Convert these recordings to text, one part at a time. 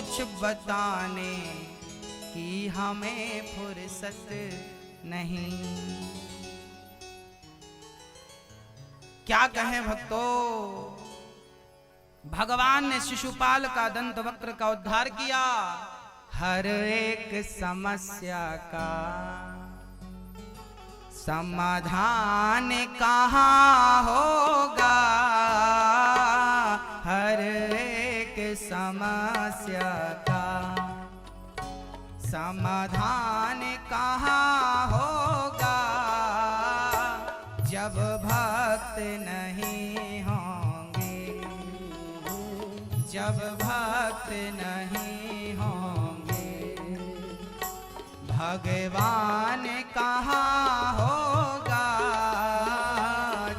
कुछ बताने की हमें फुर्सत नहीं। क्या कहें भक्तों, भगवान ने शिशुपाल का दंत वक्र का उद्धार किया। हर एक समस्या का समाधान कहाँ होगा, हर एक समस्या का समाधान कहाँ होगा, जब भक्त नहीं होंगे, जब भक्त नहीं होंगे, भगवान कहाँ होगा,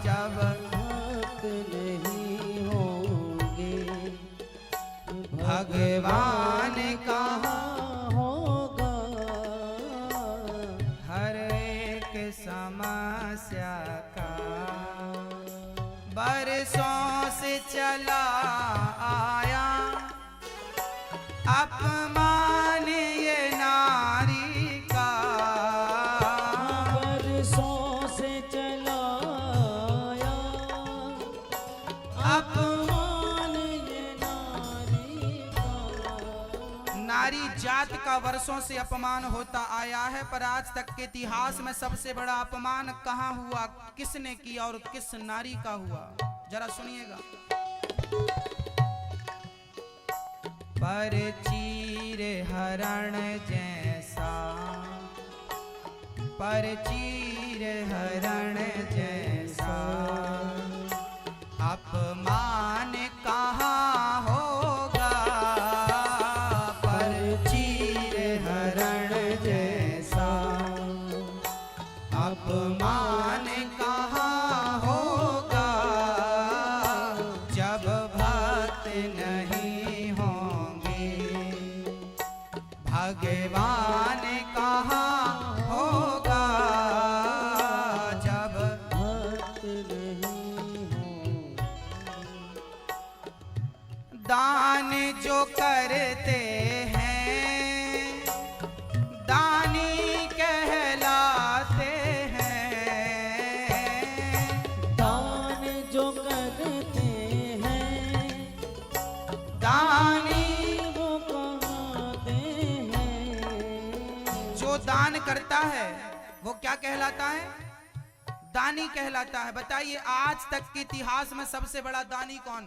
जब भक्त नहीं होंगे, भगवान कहाँ होगा, हर एक समस्या का बरसों से चला आया अपमान ये नारी का, बरसों से चला आया अपमान ये नारी का। नारी जात का वर्षों से अपमान होता आया है, पर आज तक के इतिहास में सबसे बड़ा अपमान कहाँ हुआ, किसने किया और किस नारी का हुआ, जरा सुनिएगा। पर चीर हरण जैसा, पर चीर हरण जैसा अपमान कहाँ होगा, पर चीर हरण जैसा अपमान कहाँ होगा, जब भक्त नहीं होंगे, भगवान कहाँ होगा, जब भक्त नहीं हो। दान जो करते हैं दानी कहलाते हैं, दान जो करते हैं दानी वो कहते हैं। जो दान करता है वो क्या कहलाता है, दानी कहलाता है। बताइए आज तक के इतिहास में सबसे बड़ा दानी कौन,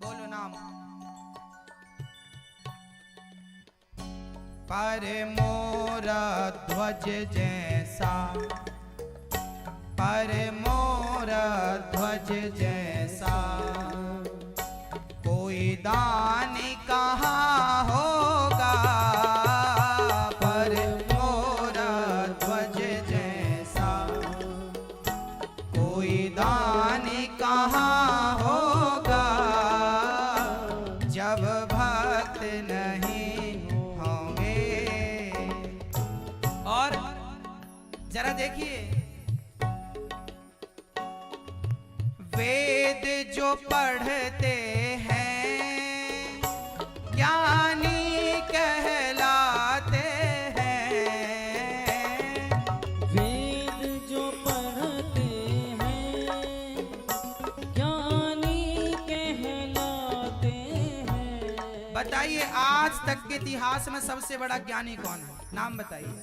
बोलो नाम। पर मोरा ध्वज जैसा, पर मोरा ध्वज जैसा कोई दानी कहाँ होगा, पर मोरा ध्वज जैसा कोई दानी कहाँ होगा, जब भक्त नहीं होंगे। और जरा देखिए, वेद जो पढ़ते हैं ज्ञानी कहलाते हैं, वेद जो पढ़ते हैं ज्ञानी कहलाते हैं। बताइए आज तक के इतिहास में सबसे बड़ा ज्ञानी कौन है, नाम बताइए।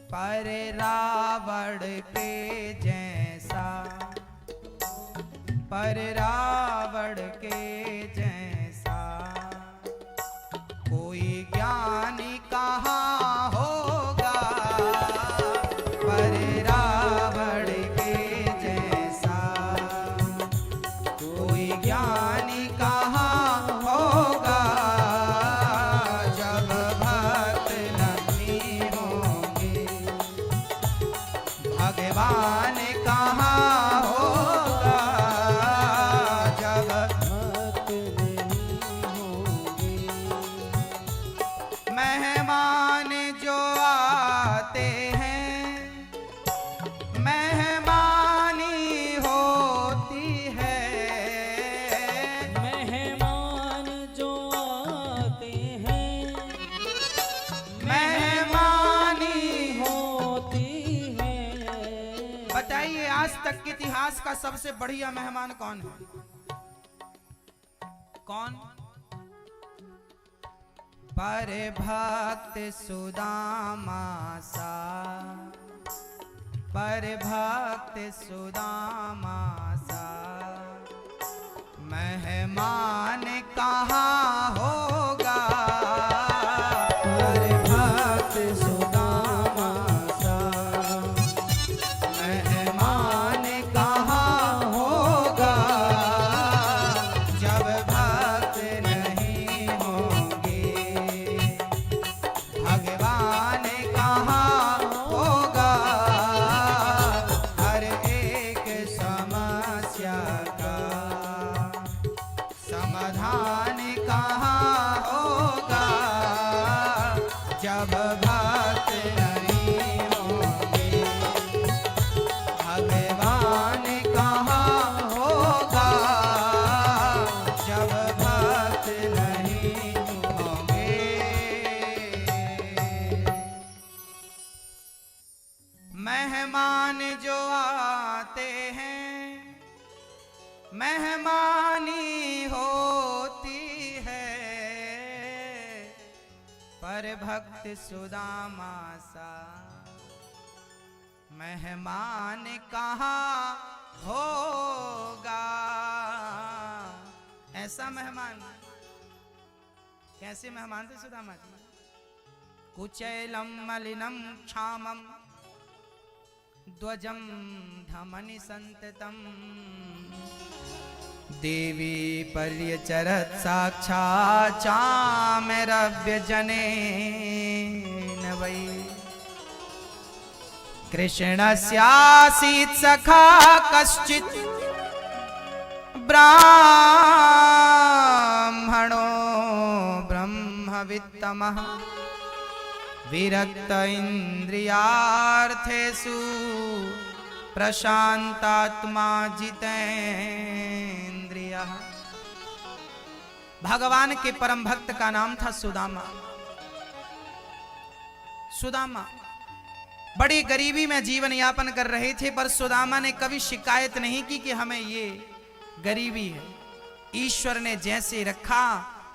पर रावण के जैसा, पर रावण के जैसा कोई ज्ञानी कहाँ होगा, पर रावण के जैसा कोई ज्ञानी कहाँ होगा, जब भक्त नहीं होंगे, भगवान कहाँ होगा, जब भक्त इतिहास का सबसे बढ़िया मेहमान कौन है? कौन? पर भक्त सुदामा सा, पर भक्त सुदामा सा, मेहमान कहाँ होगा? पर भक्त सुदामा सा, मेहमान कहाँ होगा? जब भक्त नहीं होंगे, भगवान कहाँ होगा? हर एक समस्या का समाधान कहाँ होगा? जब भक्त नहीं होंगे, भगवान कहाँ होगा? जब भक्त नहीं होंगे। मेहमान जो आते हैं, मेहमानी होती है, पर भक्त सुदामा सा, मेहमान कहाँ होगा? ऐसा मेहमान, कैसे मेहमान थे सुदामा जी? कुचैलम मलिनम क्षामम ध्वजम धमनि संततम, देवी पर्यचरत् साक्षात् चामरव्य जनेन वै, कृष्णस्यासीत् सखा कश्चित् ब्राह्मणो ब्रह्मवित्तमः, विरक्त इंद्रियार्थेषु प्रशांतात्मा जितेन्द्रियः। भगवान के परम भक्त का नाम था सुदामा। सुदामा बड़ी गरीबी में जीवन यापन कर रहे थे, पर सुदामा ने कभी शिकायत नहीं की कि हमें ये गरीबी है। ईश्वर ने जैसे रखा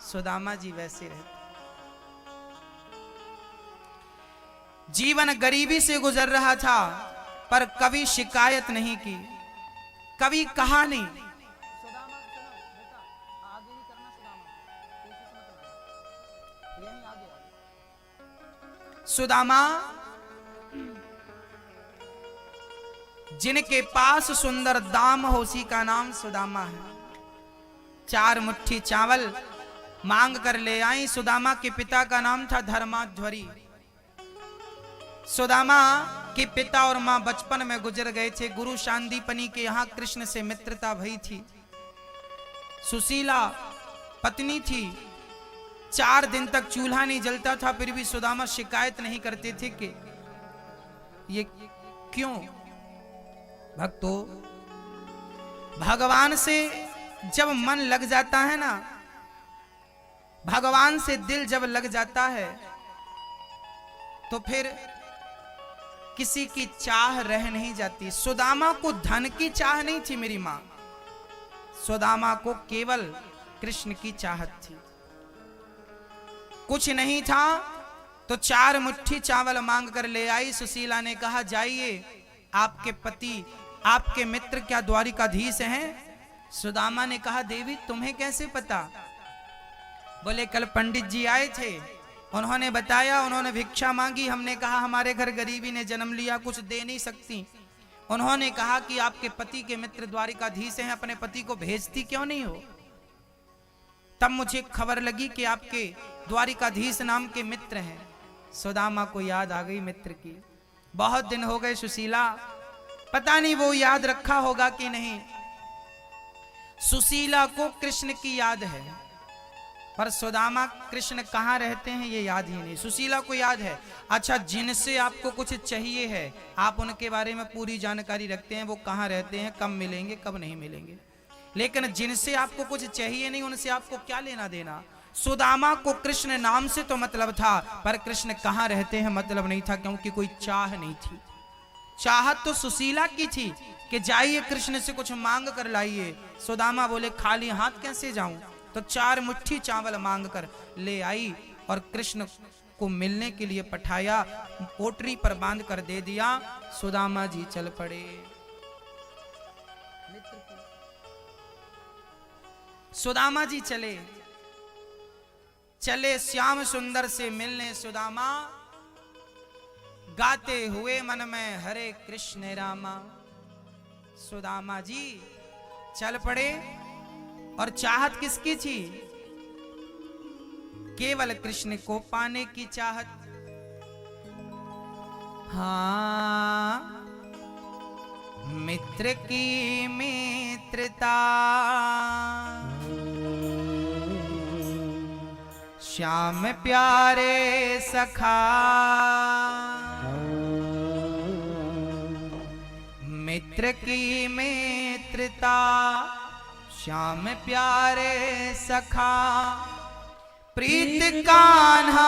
सुदामा जी वैसे रहते। जीवन गरीबी से गुजर रहा था, पर कभी शिकायत नहीं की, कभी कहा नहीं। सुदामा जिनके पास सुंदर दाम हो, उसी का नाम सुदामा है। 4 मुट्ठी चावल मांग कर ले आई। सुदामा के पिता का नाम था धर्माध्वरी। सुदामा के पिता और मां बचपन में गुजर गए थे। गुरु शांदीपनी के यहां कृष्ण से मित्रता भई थी। सुशीला पत्नी थी। 4 दिन तक चूल्हा नहीं जलता था, फिर भी सुदामा शिकायत नहीं करते थे कि ये क्यों। भक्तों, भगवान से जब मन लग जाता है ना, भगवान से दिल जब लग जाता है, तो फिर किसी की चाह रह नहीं जाती। सुदामा को धन की चाह नहीं थी मेरी मां, सुदामा को केवल कृष्ण की चाहत थी। कुछ नहीं था तो 4 मुट्ठी चावल मांग कर ले आई। सुशीला ने कहा, जाइए, आपके पति, आपके मित्र क्या द्वारिकाधीश हैं? सुदामा ने कहा, देवी तुम्हें कैसे पता? बोले, कल पंडित जी आए थे, उन्होंने बताया, उन्होंने भिक्षा मांगी। हमने कहा हमारे घर गरीबी ने जन्म लिया, कुछ दे नहीं सकती। उन्होंने कहा कि आपके पति के मित्र द्वारिकाधीश हैं, अपने पति को भेजती क्यों नहीं हो? तब मुझे खबर लगी कि आपके द्वारिकाधीश नाम के मित्र हैं। सुदामा को याद आ गई मित्र की। बहुत दिन हो गए सुशीला, पता नहीं वो याद रखा होगा कि नहीं। सुशीला को कृष्ण की याद है, पर सुदामा कृष्ण कहाँ रहते हैं ये याद ही नहीं। सुशीला को याद है। अच्छा, जिनसे आपको कुछ चाहिए है, आप उनके बारे में पूरी जानकारी रखते हैं, वो कहाँ रहते हैं, कब मिलेंगे, कब नहीं मिलेंगे। लेकिन जिनसे आपको कुछ चाहिए नहीं, उनसे आपको क्या लेना देना। सुदामा को कृष्ण नाम से तो मतलब था, पर कृष्ण कहाँ रहते हैं मतलब नहीं था, क्योंकि कोई चाह नहीं थी। चाहत तो सुशीला की थी कि जाइए कृष्ण से कुछ मांग कर लाइए। सुदामा बोले खाली हाथ कैसे जाऊं, तो 4 मुट्ठी चावल मांग कर ले आई और कृष्ण को मिलने के लिए पठाया, पोटरी पर बांध कर दे दिया। सुदामा जी चल पड़े। सुदामा जी चले श्याम सुंदर से मिलने। सुदामा गाते हुए मन में हरे कृष्ण रामा। सुदामा जी चल पड़े और चाहत किसकी थी? केवल कृष्ण को पाने की चाहत। हाँ, मित्र की मित्रता श्याम प्यारे सखा, मित्र की मित्रता श्याम प्यारे सखा, प्रीत कान्हा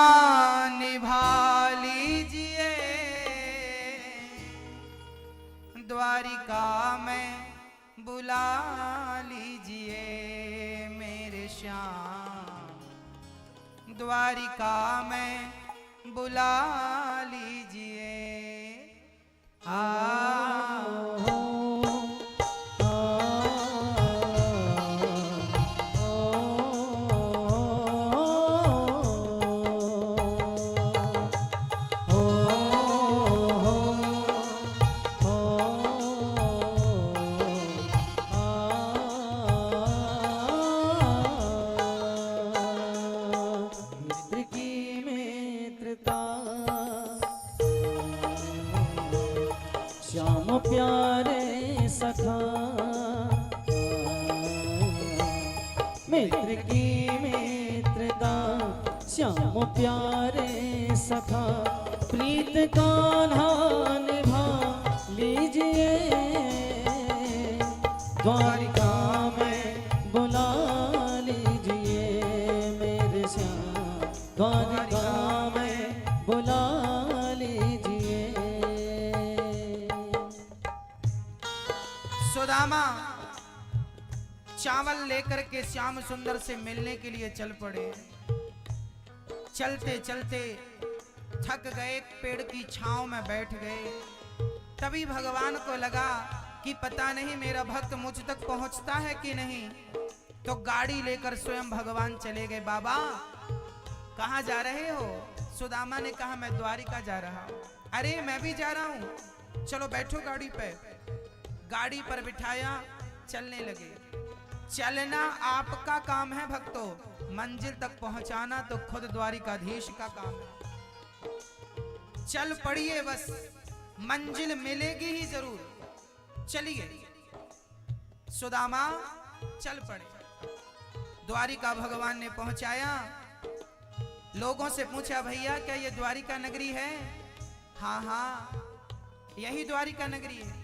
निभा लीजिए, द्वारिका में बुला लीजिए मेरे श्याम, द्वारिका में बुला लीजिए। श्याम प्यारे सखा, मित्र की मित्रता श्याम प्यारे सखा, प्रीत कान्हा निभा लीजिए, द्वारिका में बुला लीजिए मेरे श्याम, द्वारिका में बुला लीजिए। सुदामा चावल लेकर के श्याम सुंदर से मिलने के लिए चल पड़े। चलते चलते थक गए, पेड़ की छांव में बैठ गए। तभी भगवान को लगा कि पता नहीं मेरा भक्त मुझ तक पहुंचता है कि नहीं, तो गाड़ी लेकर स्वयं भगवान चले गए। बाबा कहाँ जा रहे हो? सुदामा ने कहा मैं द्वारिका जा रहा हूँ। अरे मैं भी जा रहा हूँ, चलो बैठो गाड़ी पे। गाड़ी पर बिठाया, चलने लगे। चलना आपका काम है भक्तों, मंजिल तक पहुंचाना तो खुद द्वारिकाधीश का काम है। चल पड़िए, बस मंजिल मिलेगी ही जरूर। चलिए। सुदामा चल पड़े। द्वारिका भगवान ने पहुंचाया। लोगों से पूछा भैया क्या ये द्वारिका नगरी है? हाँ हाँ यही द्वारिका नगरी है।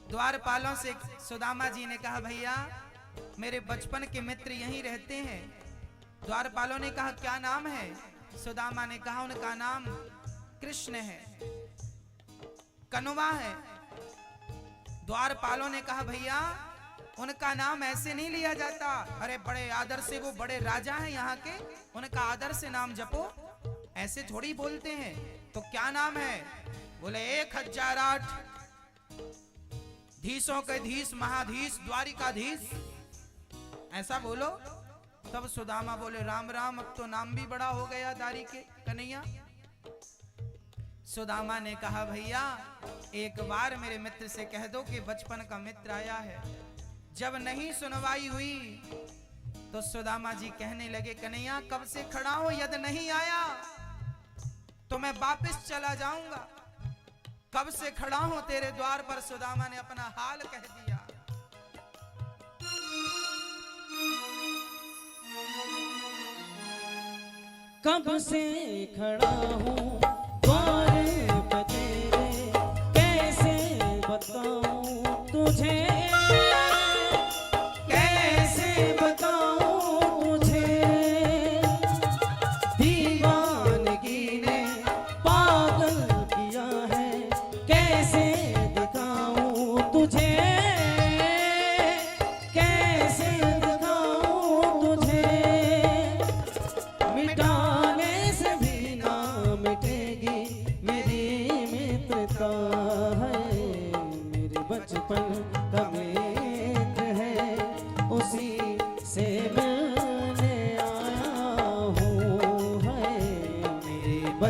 द्वारपालों से सुदामा जी ने कहा भैया मेरे बचपन के मित्र यहीं रहते हैं। द्वारपालों ने कहा क्या नाम है? सुदामा ने कहा उनका नाम कृष्ण है, कनुआ है। द्वारपालों ने कहा भैया उनका नाम ऐसे नहीं लिया जाता, अरे बड़े आदर से, वो बड़े राजा हैं यहाँ के, उनका आदर से नाम जपो, ऐसे थोड़ी बोलते हैं। तो क्या नाम है? बोले 1008 धीसों के धीस महाधीश द्वारिकाधीश, ऐसा बोलो। तब सुदामा बोले राम राम, अब तो नाम भी बड़ा हो गया दारी के कन्हैया। सुदामा ने कहा भैया एक बार मेरे मित्र से कह दो कि बचपन का मित्र आया है। जब नहीं सुनवाई हुई तो सुदामा जी कहने लगे कन्हैया कब से खड़ा हो, यदि नहीं आया तो मैं वापस चला जाऊंगा। कब से खड़ा हूं तेरे द्वार पर। सुदामा ने अपना हाल कह दिया। कब से खड़ा हूँ द्वार पे तेरे, कैसे बताऊं तुझे, कैसे बताऊं तुझे, दीवानगी ने पागल किया है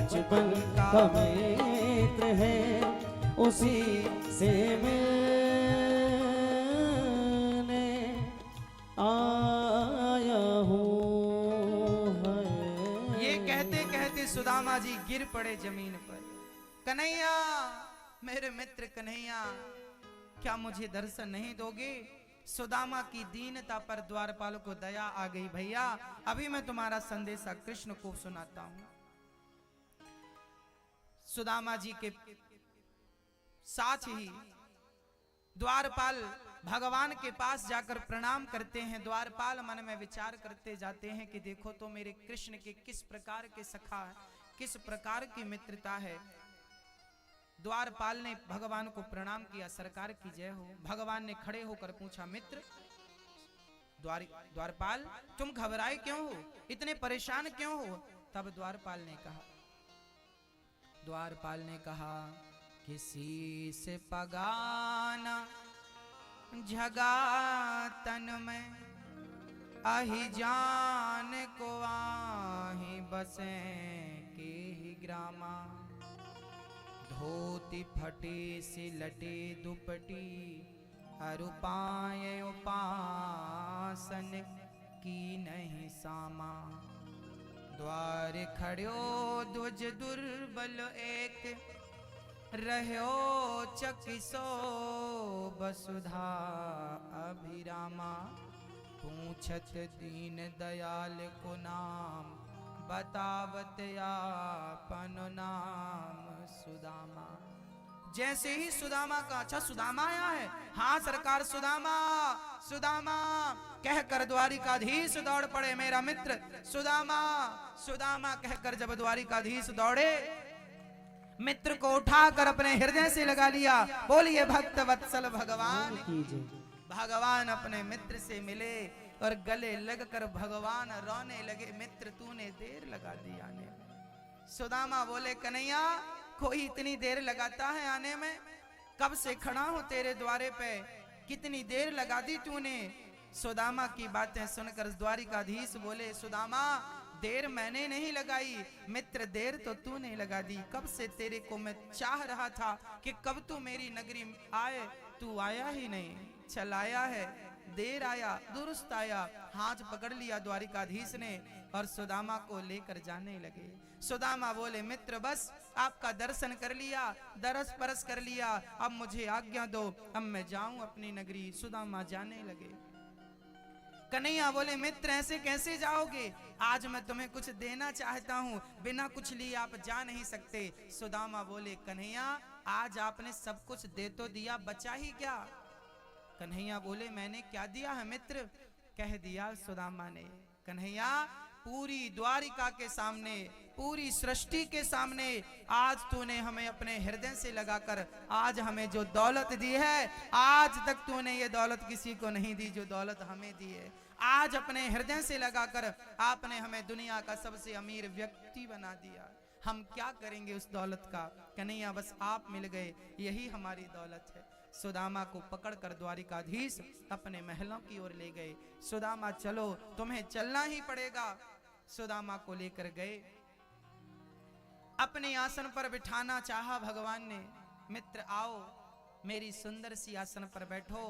बचपन का मित्र है, उसी से मिलने आया हूँ। ये कहते कहते सुदामा जी गिर पड़े जमीन पर। कन्हैया, मेरे मित्र कन्हैया, क्या मुझे दर्शन नहीं दोगे? सुदामा की दीनता पर द्वारपाल को दया आ गई। भैया, अभी मैं तुम्हारा संदेशा कृष्ण को सुनाता हूं। सुदामा जी के साथ ही द्वारपाल भगवान के पास जाकर प्रणाम करते हैं। द्वारपाल मन में विचार करते जाते हैं कि देखो तो मेरे कृष्ण के किस प्रकार के सखा है, किस प्रकार की मित्रता है। द्वारपाल ने भगवान को प्रणाम किया, सरकार की जय हो। भगवान ने खड़े होकर पूछा, मित्र द्वारपाल, तुम घबराए क्यों हो, इतने परेशान क्यों हो? तब द्वारपाल ने कहा किसी से पगाना झगा तन में, आही जान को आही बसे के ही ग्रामा। धोती फटे से लटे दुपटी, अरुपाय उपासन की नहीं सामा। द्वार खड़ो ध्वज दुर्बल एक, रहो चकिसो वसुधा अभिरामा। पूछत दीन दयाल को नाम, बतावत आपन नाम सुदामा। जैसे ही सुदामा का, अच्छा सुदामा आया है? हाँ सरकार, सुदामा सुदामा कहकर द्वारिकाधीश दौड़ पड़े। मेरा मित्र सुदामा सुदामा कहकर जब द्वारिकाधीश दौड़े, मित्र को उठाकर अपने हृदय से लगा लिया। बोलिए भक्त वत्सल भगवान। भगवान अपने मित्र से मिले और गले लगकर भगवान रोने लगे, मित्र तूने देर लगा दी आने में। सुदामा बोले, कन्हैया कोई इतनी देर लगाता है आने में? कब से खड़ा हूं तेरे द्वारे पे, कितनी देर लगा दी तूने? सुदामा की बातें सुनकर द्वारिकाधीश बोले, सुदामा देर मैंने नहीं लगाई, मित्र देर तो तूने लगा दी। कब से तेरे को मैं चाह रहा था कि कब तू मेरी नगरी आए, तू आया ही नहीं। चल आया है, देर आया, दुरुस्त आया। हाथ पकड़ लिया द्वारिकाधीश ने और सुदामा को लेकर जाने लगे। सुदामा बोले, मित्र बस आपका दर्शन कर लिया, दरस परस कर लिया, अब मुझे आज्ञा दो, अब मैं जाऊं अपनी नगरी। सुदामा जाने लगे। कन्हैया बोले, मित्र ऐसे कैसे जाओगे? आज मैं तुम्हें कुछ देना चाहता हूँ, बिना कुछ लिए आप जा नहीं सकते। सुदामा बोले, कन्हैया आज आपने सब कुछ दे तो दिया, बचा ही क्या? कन्हैया बोले, मैंने क्या दिया है मित्र? कह दिया सुदामा ने। कन्हैया पूरी द्वारिका के सामने, पूरी सृष्टि के सामने आज तूने हमें अपने हृदय से लगाकर आज हमें जो दौलत दी है, आज तक तूने ये दौलत किसी को नहीं दी जो दौलत हमें दी है। आज अपने हृदय से लगाकर आपने हमें दुनिया का सबसे अमीर व्यक्ति बना दिया। हम क्या करेंगे उस दौलत का? कन्हैया बस आप मिल गए, यही हमारी दौलत है। सुदामा को पकड़कर द्वारिकाधीश अपने महलों की ओर ले गए। सुदामा चलो, तुम्हें चलना ही पड़ेगा। सुदामा को लेकर गए, अपने आसन पर बिठाना चाहा भगवान ने। मित्र आओ, मेरी सुंदर सी आसन पर बैठो।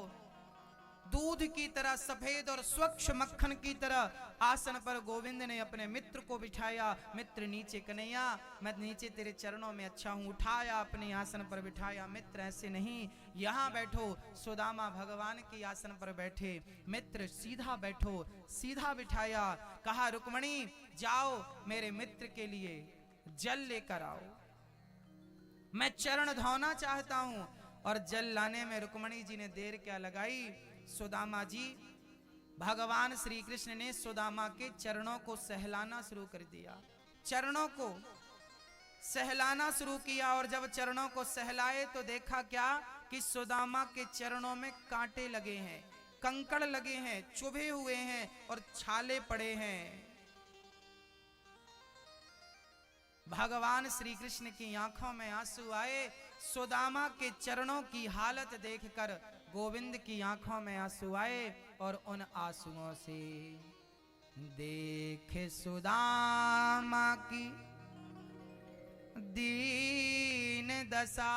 दूध की तरह सफेद और स्वच्छ मक्खन की तरह आसन पर गोविंद ने अपने मित्र को बिठाया। मित्र नीचे, कन्हैया मैं नीचे तेरे चरणों में अच्छा हूं। उठाया, अपने आसन पर बिठाया। मित्र ऐसे नहीं, यहाँ बैठो। सुदामा भगवान की आसन पर बैठे, मित्र सीधा बैठो, सीधा बिठाया। कहा, रुक्मणी जाओ मेरे मित्र के लिए जल लेकर आओ, मैं चरण धोना चाहता हूं। और जल लाने में रुक्मणी जी ने देर क्या लगाई? सुदामा जी, भगवान श्री कृष्ण ने सुदामा के चरणों को सहलाना शुरू कर दिया। चरणों को सहलाना शुरू किया और जब चरणों को सहलाए तो देखा क्या कि सुदामा के चरणों में कांटे लगे हैं, कंकड़ लगे हैं, चुभे हुए हैं और छाले पड़े हैं। भगवान श्री कृष्ण की आंखों में आंसू आए। सुदामा के चरणों की हालत देखकर गोविंद की आंखों में आंसू आए और उन आंसुओं से देख सुदामा की दीन दशा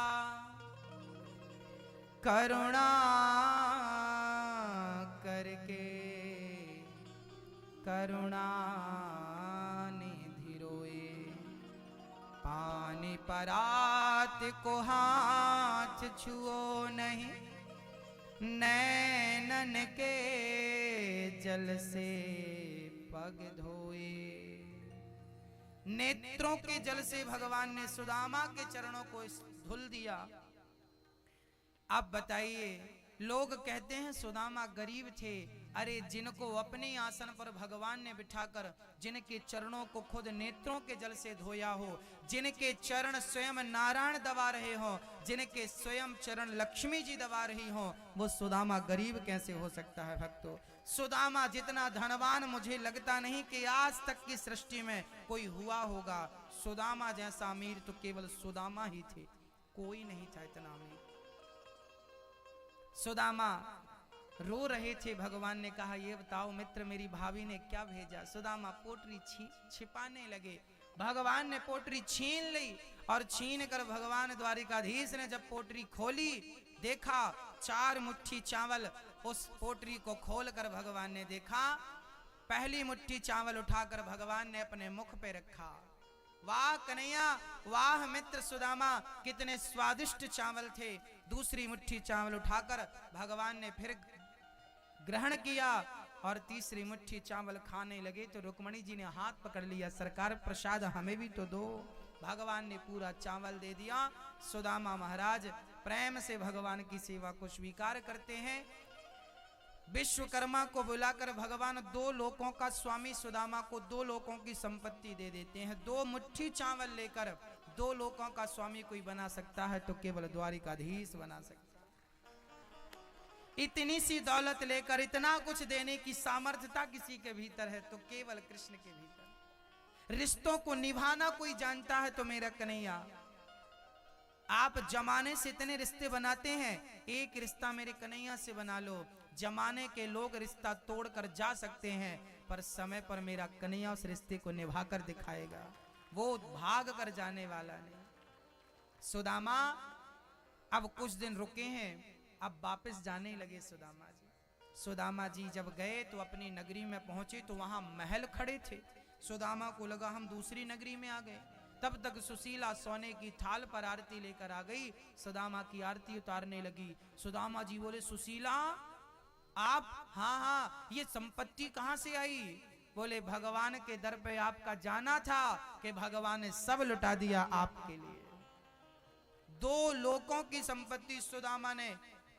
करुणा करके करुणा निधि रोए पानी परात को हाथ छुओ नहीं नैनन के जल से पग धोए। नेत्रों के जल से भगवान ने सुदामा के चरणों को धुल दिया। अब बताइए, लोग कहते हैं सुदामा गरीब थे। अरे जिनको अपने आसन पर भगवान ने बिठाकर जिनके चरणों को खुद नेत्रों के जल से धोया हो, जिनके चरण स्वयं नारायण दबा रहे हो, जिनके स्वयं चरण लक्ष्मी जी दबा रही हो, वो सुदामा गरीब कैसे हो सकता है भक्तों। सुदामा जितना धनवान मुझे लगता नहीं कि आज तक की सृष्टि में कोई हुआ होगा। सुदामा जैसा अमीर तो केवल सुदामा ही थे, कोई नहीं था इतना अमीर। सुदामा रो रहे थे। भगवान ने कहा, ये बताओ मित्र मेरी भाभी ने क्या भेजा। सुदामा पोटरी छिपाने लगे। भगवान ने पोटरी छीन ली और छीन कर भगवान द्वारिकाधीश ने जब पोटरी खोली, देखा 4 मुट्ठी चावल। उस पोटरी को खोलकर भगवान ने देखा, पहली मुट्ठी चावल उठाकर भगवान ने अपने मुख पे रखा। वाह कन्हैया, वाह मित्र सुदामा, कितने स्वादिष्ट चावल थे। दूसरी मुट्ठी चावल उठाकर भगवान ने फिर ग्रहण किया और तीसरी मुट्ठी चावल खाने लगे तो रुक्मणी जी ने हाथ पकड़ लिया, सरकार प्रसाद हमें भी तो दो। भगवान ने पूरा चावल दे दिया। सुदामा महाराज प्रेम से भगवान की सेवा को स्वीकार करते हैं। विश्वकर्मा को बुलाकर भगवान 2 लोकों का स्वामी सुदामा को 2 लोकों की संपत्ति दे देते हैं। 2 मुट्ठी चावल लेकर 2 लोकों का स्वामी कोई बना सकता है तो केवल द्वारिकाधीश बना सकता है। इतनी सी दौलत लेकर इतना कुछ देने की सामर्थ्यता किसी के भीतर है तो केवल कृष्ण के भीतर। रिश्तों को निभाना कोई जानता है तो मेरा कन्हैया। आप जमाने से इतने रिश्ते बनाते हैं, एक रिश्ता मेरे कन्हैया से बना लो। जमाने के लोग रिश्ता तोड़कर जा सकते हैं, पर समय पर मेरा कन्हैया उस रिश्ते को निभाकर दिखाएगा, वो भाग कर जाने वाला नहीं। सुदामा अब कुछ दिन रुके हैं, अब वापस जाने लगे सुदामा जी। सुदामा जी जब गए तो अपनी नगरी में पहुंचे तो वहां महल खड़े थे। सुदामा को लगा हम दूसरी नगरी में आ गए। तब तक सुशीला सोने की थाल पर आरती लेकर आ गई, सुदामा की आरती उतारने लगी। सुदामा जी बोले, सुशीला आप? हाँ हाँ, ये संपत्ति कहां से आई? बोले, भगवान के दर पे आपका जाना था कि भगवान ने सब लुटा दिया आपके लिए। 2 लोकों की संपत्ति सुदामा ने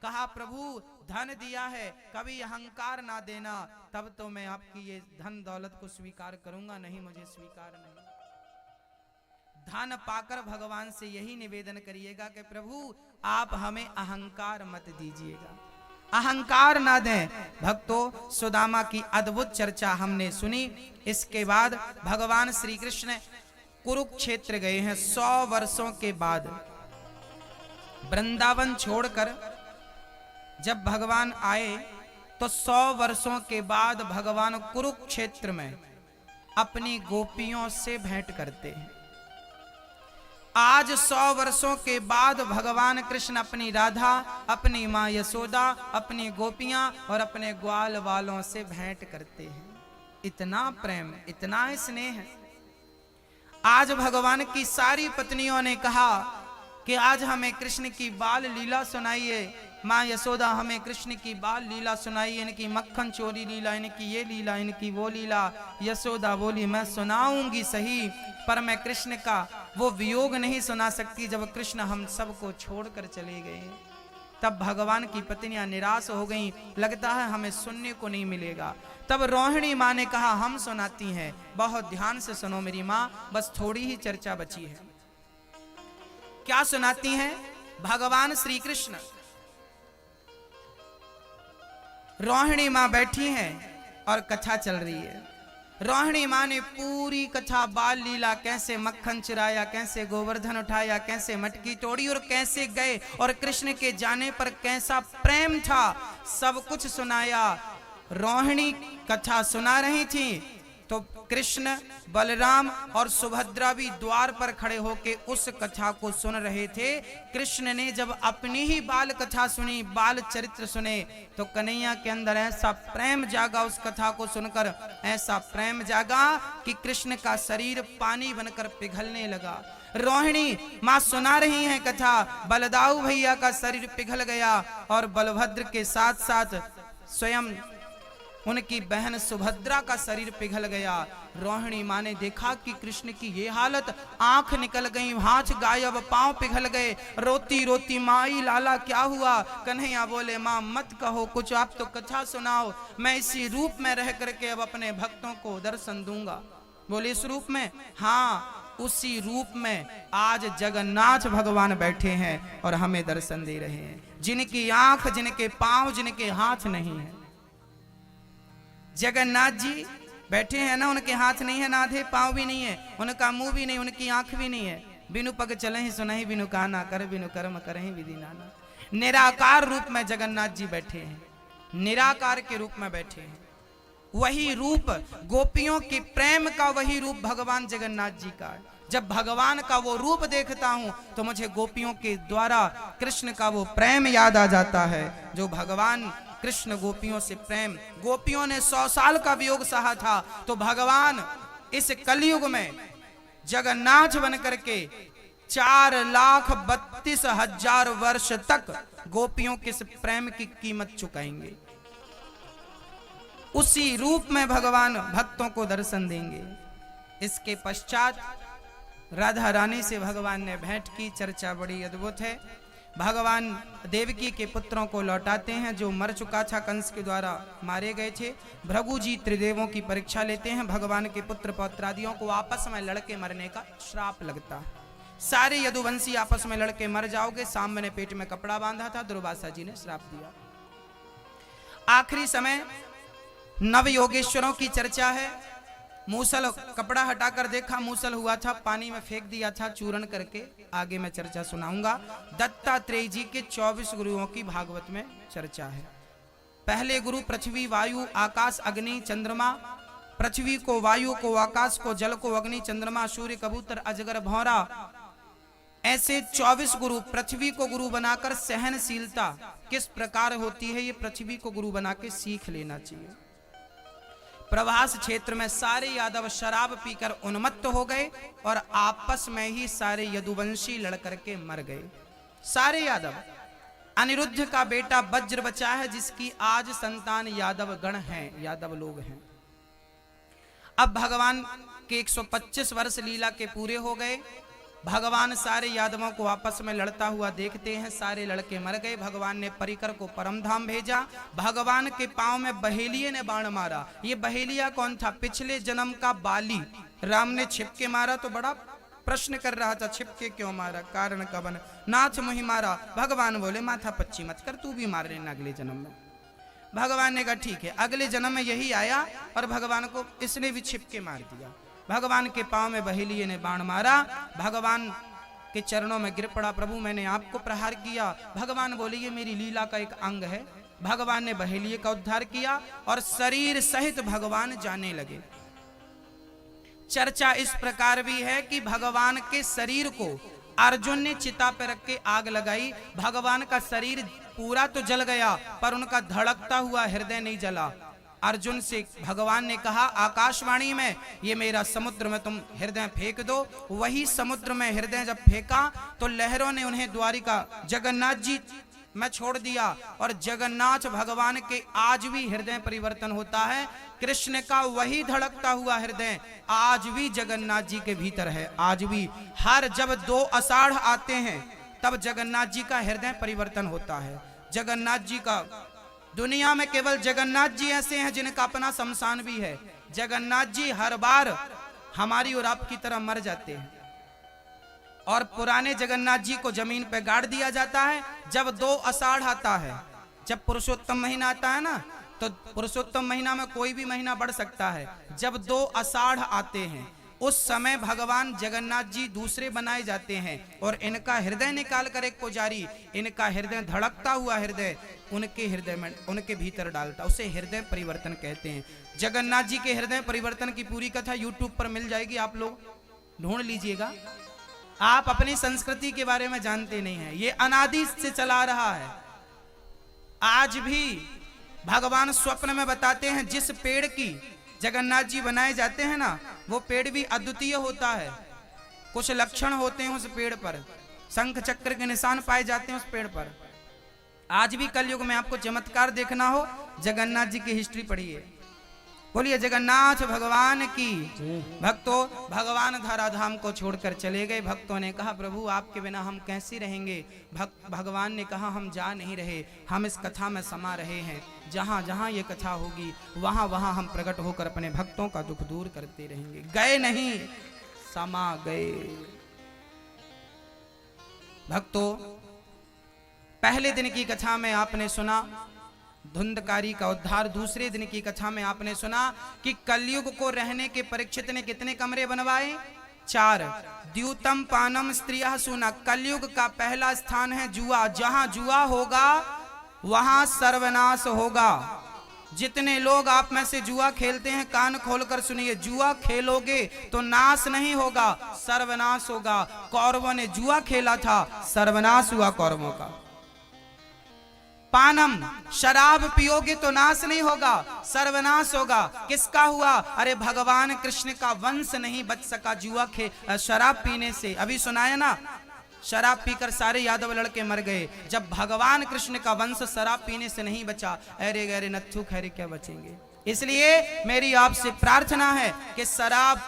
कहा, प्रभु धन दिया है, कभी अहंकार ना देना, तब तो मैं आपकी ये धन दौलत को स्वीकार करूंगा, नहीं मुझे स्वीकार नहीं। धन पाकर भगवान से यही निवेदन करिएगा कि प्रभु आप हमें अहंकार मत दीजिएगा, अहंकार ना दें। भक्तों, सुदामा की अद्भुत चर्चा हमने सुनी। इसके बाद भगवान श्री कृष्ण कुरुक्षेत्र गए हैं। 100 वर्षों के बाद वृंदावन छोड़कर जब भगवान आए तो 100 वर्षों के बाद भगवान कुरुक्षेत्र में अपनी गोपियों से भेंट करते हैं। आज 100 वर्षों के बाद भगवान कृष्ण अपनी राधा, अपनी मां यशोदा, अपनी गोपियां और अपने ग्वाल वालों से भेंट करते हैं। इतना प्रेम, इतना स्नेह। आज भगवान की सारी पत्नियों ने कहा कि आज हमें कृष्ण की बाल लीला सुनाइए। माँ यशोदा हमें कृष्ण की बाल लीला सुनाइए, इनकी मक्खन चोरी लीला, इनकी ये लीला, इनकी वो लीला। यशोदा बोली, मैं सुनाऊंगी सही, पर मैं कृष्ण का वो वियोग नहीं सुना सकती जब कृष्ण हम सबको छोड़कर चले गए। तब भगवान की पत्नियां निराश हो गईं, लगता है हमें सुनने को नहीं मिलेगा। तब रोहिणी माँ ने कहा, हम सुनाती हैं, बहुत ध्यान से सुनो मेरी माँ, बस थोड़ी ही चर्चा बची है। क्या सुनाती हैं? भगवान श्री कृष्ण, रोहिणी माँ बैठी हैं और कथा चल रही है। रोहिणी माँ ने पूरी कथा बाल लीला, कैसे मक्खन चुराया, कैसे गोवर्धन उठाया, कैसे मटकी तोड़ी और कैसे गए और कृष्ण के जाने पर कैसा प्रेम था, सब कुछ सुनाया। रोहिणी कथा सुना रही थी तो कृष्ण, बलराम और सुभद्रा भी द्वार पर खड़े होके उस कथा को सुन रहे थे। कृष्ण ने जब अपनी ही बाल कथा सुनी, बाल चरित्र सुने, तो कन्हैया के अंदर ऐसा प्रेम जागा, उस कथा को सुनकर ऐसा प्रेम जागा कि कृष्ण का शरीर पानी बनकर पिघलने लगा। रोहिणी माँ सुना रही हैं कथा, बलदाऊ भैया का शरीर पिघल गया और बलभद्र के साथ साथ स्वयं उनकी बहन सुभद्रा का शरीर पिघल गया। रोहिणी माँ ने देखा कि कृष्ण की ये हालत, आंख निकल गई, हाथ गायब, पांव पिघल गए। रोती रोती माई लाला क्या हुआ? कन्हैया बोले माँ मत कहो कुछ, आप तो कथा सुनाओ, मैं इसी रूप में रह करके अब अपने भक्तों को दर्शन दूंगा। बोले इस रूप में? हाँ, उसी रूप में आज जगन्नाथ भगवान बैठे हैं और हमें दर्शन दे रहे हैं, जिनकी आंख, जिनके पांव, जिनके हाथ नहीं है। जगन्नाथ जी बैठे हैं ना, उनके हाथ नहीं है, ना आधे पांव भी नहीं है, उनका मुंह भी नहीं, उनकी आंख भी नहीं है। बिनु पग चले ही सुनहि, बिनु काना कर, बिनु कर्म करहि विधि नाना। निराकार रूप में जगन्नाथ जी बैठे हैं, निराकार के रूप में बैठे हैं। वही रूप गोपियों के प्रेम का, वही रूप भगवान जगन्नाथ जी का है। जब भगवान का वो रूप देखता हूं तो मुझे गोपियों के द्वारा कृष्ण का वो प्रेम याद आ जाता है, जो भगवान कृष्ण गोपियों से प्रेम। गोपियों ने 100 साल का वियोग सहा था, तो भगवान इस कलयुग में जगन्नाथ बन करके 4,32,000 वर्ष तक गोपियों के इस प्रेम की कीमत चुकाएंगे। उसी रूप में भगवान भक्तों को दर्शन देंगे। इसके पश्चात राधा रानी से भगवान ने भेंट की। चर्चा बड़ी अद्भुत है। भगवान देवकी के पुत्रों को लौटाते हैं, जो मर चुका था, कंस के द्वारा मारे गए थे। भृगु जी त्रिदेवों की परीक्षा लेते हैं। भगवान के पुत्र पौत्रादियों को आपस में लड़के मरने का श्राप लगता है। सारे यदुवंशी आपस में लड़के मर जाओगे। साम्य ने पेट में कपड़ा बांधा था, दुर्वासा जी ने श्राप दिया। आखिरी समय नव योगेश्वरों की चर्चा है। मूसल, कपड़ा हटाकर देखा मूसल हुआ था, पानी में फेंक दिया था चूर्ण करके। आगे मैं चर्चा सुनाऊंगा। दत्तात्रेय जी के 24 गुरुओं की भागवत में चर्चा है। पहले गुरु पृथ्वी, वायु, आकाश, अग्नि, चंद्रमा। पृथ्वी को, वायु को, आकाश को, जल को, अग्नि, चंद्रमा, सूर्य, कबूतर, अजगर, भौरा, ऐसे 24 गुरु। पृथ्वी को गुरु बनाकर सहनशीलता किस प्रकार होती है, ये पृथ्वी को गुरु बना के सीख लेना चाहिए। प्रवास क्षेत्र में सारे यादव शराब पीकर उन्मत्त हो गए और आपस में ही सारे यदुवंशी लड़कर के मर गए। सारे यादव। अनिरुद्ध का बेटा वज्र बचा है, जिसकी आज संतान यादव गण हैं, यादव लोग हैं। अब भगवान के 125 वर्ष लीला के पूरे हो गए। भगवान सारे यादवों को आपस में लड़ता हुआ देखते हैं। सारे लड़के मर गए। भगवान ने परिकर को परमधाम भेजा। भगवान के पांव में बहेलिये ने बाण मारा। ये बहेलिया कौन था? पिछले जन्म का बाली। राम ने छिपके मारा तो बड़ा प्रश्न कर रहा था, छिपके क्यों मारा, कारण कवन, नाथ मुहि मारा। भगवान बोले माथा पच्ची मत कर, तू भी मार लेना अगले जन्म में। भगवान ने कहा ठीक है। अगले जन्म में यही आया और भगवान को इसने भी छिपके मार दिया। भगवान के पांव में बहेलिये ने बाण मारा। भगवान के चरणों में गिर पड़ा, प्रभु मैंने आपको प्रहार किया। भगवान बोले ये मेरी लीला का एक अंग है। भगवान ने बहेलिये का उद्धार किया और शरीर सहित भगवान जाने लगे। चर्चा इस प्रकार भी है कि भगवान के शरीर को अर्जुन ने चिता पर रख के आग लगाई। भगवान का शरीर पूरा तो जल गया, पर उनका धड़कता हुआ हृदय नहीं जला। अर्जुन से भगवान ने कहा आकाशवाणी में, ये मेरा समुद्र में तुम हृदय फेंक दो। वही समुद्र में हृदय जब फेंका तो लहरों ने उन्हें द्वारिका जगन्नाथ जी में छोड़ दिया। और जगन्नाथ भगवान के आज भी हृदय परिवर्तन होता है। कृष्ण का वही धड़कता हुआ हृदय आज भी जगन्नाथ जी के भीतर है। आज भी हर जब 2 आषाढ़ आते हैं तब जगन्नाथ जी का हृदय परिवर्तन होता है। जगन्नाथ जी का, दुनिया में केवल जगन्नाथ जी ऐसे हैं जिनका अपना शमशान भी है। जगन्नाथ जी हर बार हमारी और आपकी तरह मर जाते हैं और पुराने जगन्नाथ जी को जमीन पे गाड़ दिया जाता है। जब 2 आषाढ़ आता है, जब पुरुषोत्तम महीना आता है ना, तो पुरुषोत्तम महीना में कोई भी महीना बढ़ सकता है। जब 2 आषाढ़ आते हैं उस समय भगवान जगन्नाथ जी दूसरे बनाए जाते हैं और इनका हृदय निकाल कर एक पुजारी इनका हृदय धड़कता हुआ हृदय उनके हृदय में उनके भीतर डालता, उसे हृदय परिवर्तन कहते हैं। जगन्नाथ जी के हृदय परिवर्तन की पूरी कथा यूट्यूब पर मिल जाएगी, आप लोग ढूंढ लीजिएगा। आप अपनी संस्कृति के बारे में जानते नहीं हैं, ये अनादि से चला रहा है। आज भी भगवान स्वप्न में बताते हैं जिस पेड़ की जगन्नाथ जी बनाए जाते हैं ना, वो पेड़ भी अद्वितीय होता है। कुछ लक्षण होते हैं उस पेड़ पर, शंख चक्र के निशान पाए जाते हैं उस पेड़ पर। आज भी कलयुग में आपको चमत्कार देखना हो, जगन्नाथ जी की हिस्ट्री पढ़िए। बोलिए जगन्नाथ भगवान की। भक्तों, भगवान धराधाम को छोड़कर चले गए। भक्तों ने कहा प्रभु आपके बिना हम कैसे रहेंगे। भगवान ने कहा हम जा नहीं रहे, हम इस कथा में समा रहे हैं। जहां जहां ये कथा होगी वहां वहां हम प्रकट होकर अपने भक्तों का दुख दूर करते रहेंगे। गए नहीं, समा गए। भक्तों, पहले दिन की कथा में आपने सुना धुंधकारी का उद्धार। दूसरे दिन की कथा में आपने सुना कि कलयुग को रहने के परीक्षित ने कितने कमरे बनवाए? 4। द्यूतम पानम स्त्रियः सुना। कलयुग का पहला स्थान है जुआ। जहां जुआ होगा वहां सर्वनाश होगा। जितने लोग आप में से जुआ खेलते हैं कान खोलकर सुनिए, जुआ खेलोगे तो नाश नहीं होगा, सर्वनाश होगा। कौरवों ने जुआ खेला था, सर्वनाश हुआ कौरवों का। पानम, शराब पियोगे तो नाश नहीं होगा, सर्वनाश होगा। किसका हुआ? अरे भगवान कृष्ण का वंश नहीं बच सका जुआ शराब पीने से। अभी सुनाया ना, शराब पीकर सारे यादव लड़के मर गए। जब भगवान कृष्ण का वंश शराब पीने से नहीं बचा, अरे गहरे नत्थु खैरे क्या बचेंगे। इसलिए मेरी आपसे प्रार्थना है कि शराब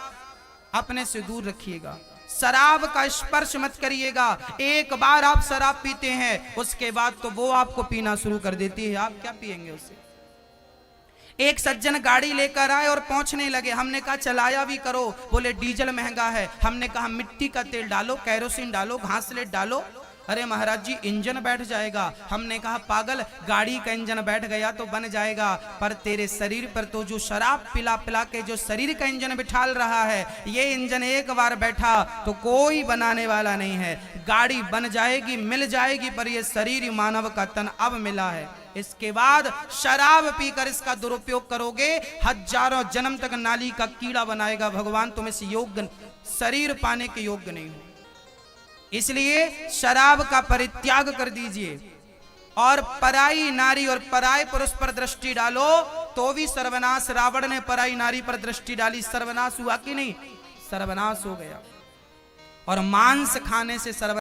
अपने से दूर रखिएगा, शराब का स्पर्श मत करिएगा। एक बार आप शराब पीते हैं उसके बाद तो वो आपको पीना शुरू कर देती है, आप क्या पिएंगे उससे। एक सज्जन गाड़ी लेकर आए और पहुंचने लगे। हमने कहा चलाया भी करो, बोले डीजल महंगा है। हमने कहा मिट्टी का तेल डालो, कैरोसिन डालो, घासलेट डालो। अरे महाराज जी इंजन बैठ जाएगा। हमने कहा पागल, गाड़ी का इंजन बैठ गया तो बन जाएगा, पर तेरे शरीर पर तो जो शराब पिला पिला के जो शरीर का इंजन बिठाल रहा है, ये इंजन एक बार बैठा तो कोई बनाने वाला नहीं है। गाड़ी बन जाएगी, मिल जाएगी, पर ये शरीर मानव का तन अब मिला है। इसके बाद शराब पीकर इसका दुरुपयोग करोगे, हजारों जन्म तक नाली का कीड़ा बनाएगा। भगवान तुम इस योग्य शरीर पाने के योग्य नहीं हो। इसलिए शराब का परित्याग कर दीजिए और पराई नारी और पराय पुरुष पर दृष्टि डालो तो भी सर्वनाश। रावण ने पराई नारी पर दृष्टि डाली, सर्वनाश हुआ कि नहीं? सर्वनाश हो गया। और मांस खाने से सर्वनाश